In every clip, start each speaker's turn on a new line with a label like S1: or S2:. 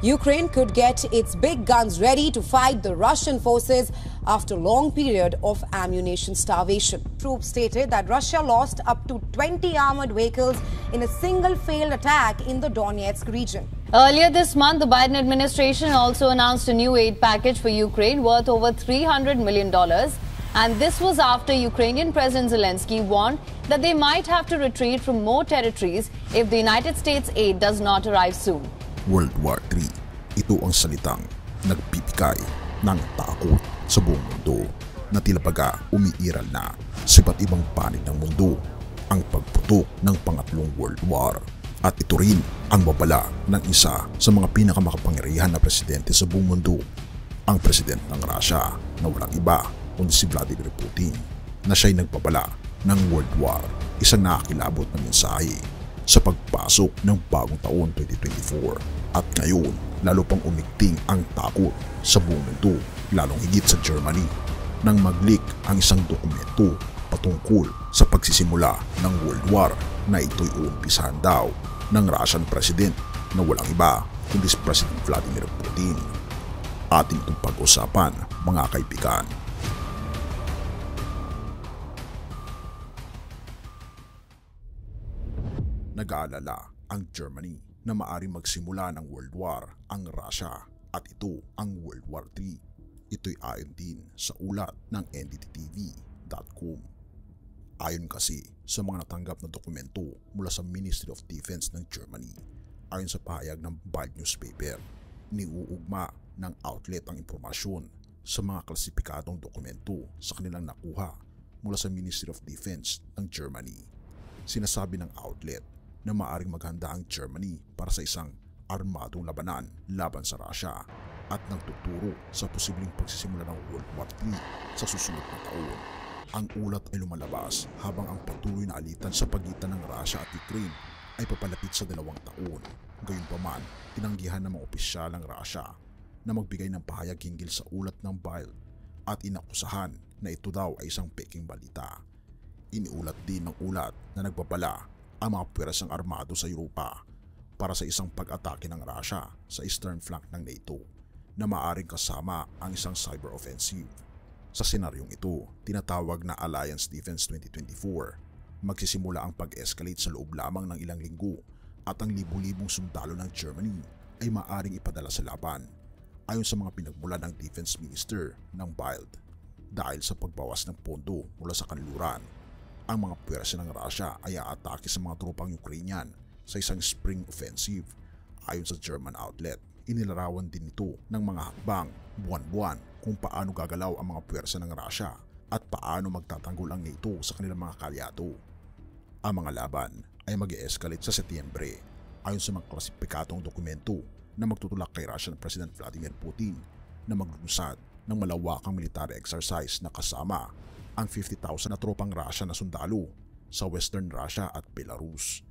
S1: Ukraine could get its big guns ready to fight the Russian forces after a long period of ammunition starvation. Troops stated that Russia lost up to 20 armored vehicles in a single failed attack in the Donetsk region.
S2: Earlier this month, the Biden administration also announced a new aid package for Ukraine worth over $300 million. And this was after Ukrainian President Zelensky warned that they might have to retreat from more territories if the United States aid does not arrive soon.
S3: World War III, ito ang salitang nagpipikay ng takot sa buong mundo na tila baga umiiral na sa iba't ibang panig ng mundo ang pagputok ng pangatlong World War. At ito rin ang babala ng isa sa mga pinakamakapangyarihan na presidente sa buong mundo, ang presidente ng Russia na walang iba kundi si Vladimir Putin, na siya'y nagbabala ng World War, isang nakakilabot na mensahe sa pagpasok ng bagong taon 2024. At ngayon, lalo pang umigting ang takot sa buong mundo, lalong higit sa Germany, nang mag-leak ang isang dokumento patungkol sa pagsisimula ng World War na ito'y uumpisahan daw ng Russian President na walang iba kundi si President Vladimir Putin. Ating itong pag-usapan, mga kaibigan. Nag-aalala ang Germany na maaring magsimula ng World War ang Russia at ito ang World War III. Ito'y ayon din sa ulat ng NDTV.com. Ayon kasi sa mga natanggap na dokumento mula sa Ministry of Defense ng Germany, ayon sa pahayag ng Bild newspaper, niuugma ng outlet ang impormasyon sa mga klasipikadong dokumento sa kanilang nakuha mula sa Ministry of Defense ng Germany. Sinasabi ng outlet na maaring maghanda ang Germany para sa isang armadong labanan laban sa Russia at nagtuturo sa posibleng pagsisimula ng World War III sa susunod na taon. Ang ulat ay lumalabas habang ang patuloy na alitan sa pagitan ng Russia at Ukraine ay papalapit sa 2 taon. Gayunpaman, tinanggihan ng mga opisyal ng Russia na magbigay ng pahayag hinggil sa ulat ng Bild at inakusahan na ito daw ay isang peking balita. Iniulat din ng ulat na nagbabala ang mga puwersang armado sa Europa para sa isang pag-atake ng Russia sa eastern flank ng NATO na maaaring kasama ang isang cyber offensive. Sa senaryong ito, tinatawag na Alliance Defense 2024, magsisimula ang pag-escalate sa loob lamang ng ilang linggo at ang libu-libong sundalo ng Germany ay maaaring ipadala sa laban, ayon sa mga pinagmulan ng Defense Minister ng Bild. Dahil sa pagbawas ng pondo mula sa kanluran, ang mga puwersa ng Russia ay aatake sa mga tropang Ukrainian sa isang spring offensive. Ayon sa German outlet, inilarawan din ito ng mga hakbang buwan-buwan kung paano gagalaw ang mga puwersa ng Russia at paano magtatanggol ang NATO sa kanilang mga kalyado. Ang mga laban ay mag-e-escalate sa Setyembre ayon sa mga klasipikadong dokumento na magtutulak kay Russian President Vladimir Putin na maglunsad ng malawakang military exercise na kasama ang 50,000 na tropang Russia na sundalo sa Western Russia at Belarus.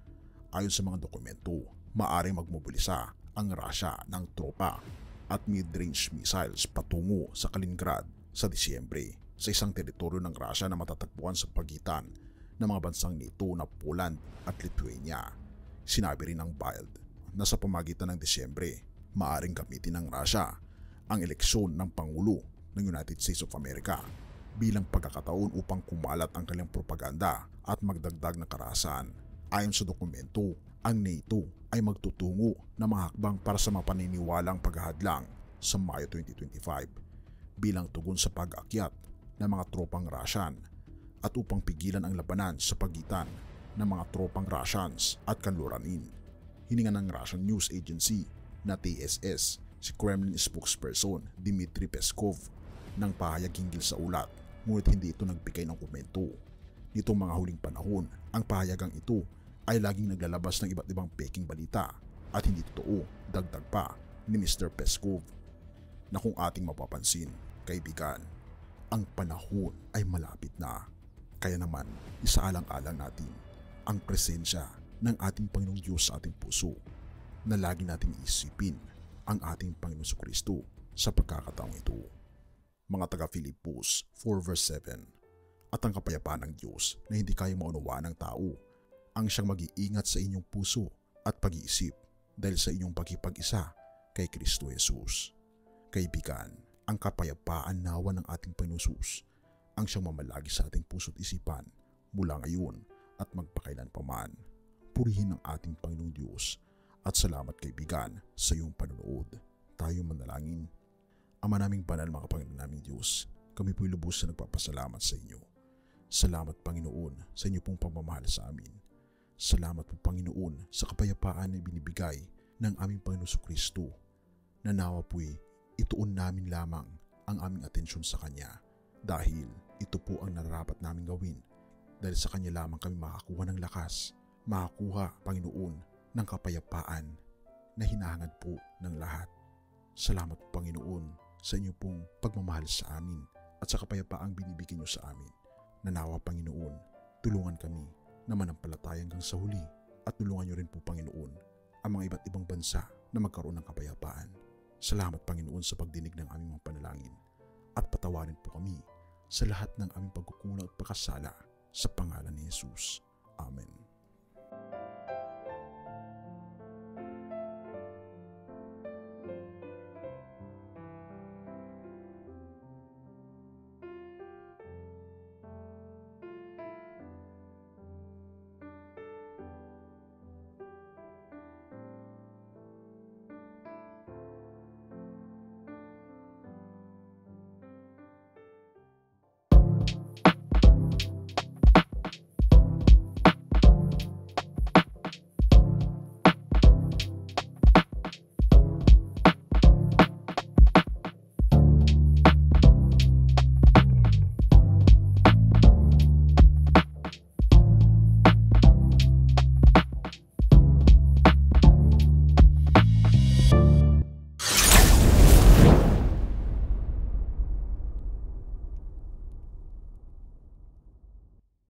S3: Ayon sa mga dokumento, maaaring magmobilisa ang Russia ng tropa at mid-range missiles patungo sa Kaliningrad sa Disyembre sa isang teritoryo ng Russia na matatagpuan sa pagitan ng mga bansang NATO na Poland at Lithuania. Sinabi rin ng Bild na sa pamagitan ng Disyembre, maaaring gamitin ng Russia ang eleksyon ng Pangulo ng United States of America bilang pagkakataon upang kumalat ang kanilang propaganda at magdagdag ng karahasan. Ayon sa dokumento, ang NATO ay magtutungo ng mga hakbang para sa mapaniniwalang paghahadlang sa Mayo 2025 bilang tugon sa pag-akyat ng mga tropang Russian at upang pigilan ang labanan sa pagitan ng mga tropang Russians at kanluranin. Hininga ng Russian News Agency na TSS si Kremlin spokesperson Dmitry Peskov ng pahayag hinggil sa ulat, ngunit hindi ito nagbigay ng komento. Nitong mga huling panahon, ang pahayagang ito ay laging naglalabas ng iba't ibang peking balita at hindi totoo, dagdag pa ni Mr. Peskov, na kung ating mapapansin, kaibigan, ang panahon ay malapit na. Kaya naman, isaalang-alang natin ang presensya ng ating Panginoong Diyos sa ating puso na lagi nating isipin ang ating Panginoong Jesucristo sa pagkakataong ito. Mga taga-Filipos 4 verse 7, at ang kapayapaan ng Diyos na hindi kayang maunawaan ng tao ang siyang mag-iingat sa inyong puso at pag-iisip dahil sa inyong pagkipag-isa kay Kristo Jesus. Kaibigan, ang kapayapaan nawa ng ating Panginoon Jesus ang siyang mamalagi sa ating puso't isipan mula ngayon at magpakailanpaman. Purihin ang ating Panginoong Diyos at salamat kaibigan sa iyong panonood. Tayo manalangin. Ama naming banal, mga Panginoon naming Diyos, kami po'y lubos na nagpapasalamat sa inyo. Salamat Panginoon sa inyo pong pagmamahal sa amin. Salamat po Panginoon sa kapayapaan na binibigay ng aming Panginoon Kristo, na nawa po'y ituon namin lamang ang aming atensyon sa Kanya, dahil ito po ang nararapat namin gawin. Dahil sa Kanya lamang kami makakuha ng lakas, makakuha Panginoon ng kapayapaan na hinahangad po ng lahat. Salamat po Panginoon sa inyo pong pagmamahal sa amin at sa kapayapaang binibigyan niyo sa amin. Nanawa Panginoon, tulungan kami na manampalataya hanggang sa huli, at tulungan niyo rin po Panginoon ang mga iba't ibang bansa na magkaroon ng kapayapaan. Salamat Panginoon sa pagdinig ng aming mga panalangin, at patawarin po kami sa lahat ng aming pagkukulang at pagkasala sa pangalan ni Jesus. Amen.